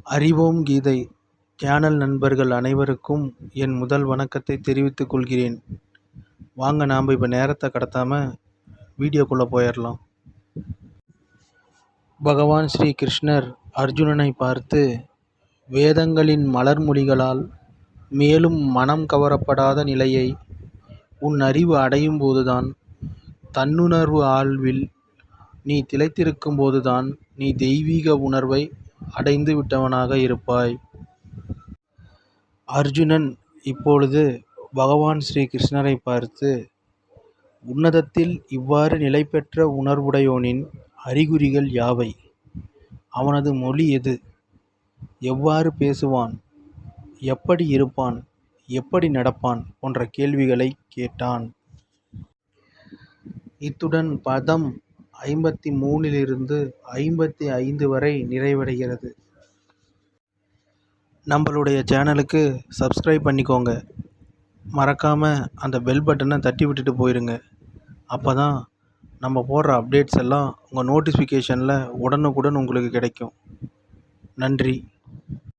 அறிவோம் கீதை சேனல் நண்பர்கள் அனைவருக்கும் என் முதல் வணக்கத்தை தெரிவித்துக் கொள்கிறேன். வாங்க நாம் இப்போ நேரத்தை கடத்தாமல் வீடியோக்குள்ளே போயிடலாம். பகவான் ஸ்ரீ கிருஷ்ணர் அர்ஜுனனை பார்த்து, வேதங்களின் மலர்மொழிகளால் மேலும் மனம் கவரப்படாத நிலையை உன் அறிவு அடையும் போதுதான், தன்னுணர்வு ஆழ்வில் நீ திளைத்திருக்கும் போதுதான் நீ தெய்வீக உணர்வை அடைந்து விட்டவனாக இருப்பாய். அர்ஜுனன் இப்பொழுது பகவான் ஸ்ரீ கிருஷ்ணரை பார்த்து, உன்னதத்தில் இவ்வாறு நிலை பெற்ற உணர்வுடையோனின் அறிகுறிகள் யாவை? அவனது மொழி எது? எவ்வாறு பேசுவான்? எப்படி இருப்பான்? எப்படி நடப்பான்? போன்ற கேள்விகளை கேட்டான். இத்துடன் பதம் 53 55 வரை நிறைவடைகிறது. நம்மளுடைய சேனலுக்கு சப்ஸ்கிரைப் பண்ணிக்கோங்க. மறக்காமல் அந்த பெல் பட்டனை தட்டி விட்டுட்டு போயிடுங்க. அப்போ தான் நம்ம போடுற அப்டேட்ஸ் எல்லாம் உங்கள் நோட்டிஃபிகேஷனில் உடனுக்குடன் உங்களுக்கு கிடைக்கும். நன்றி.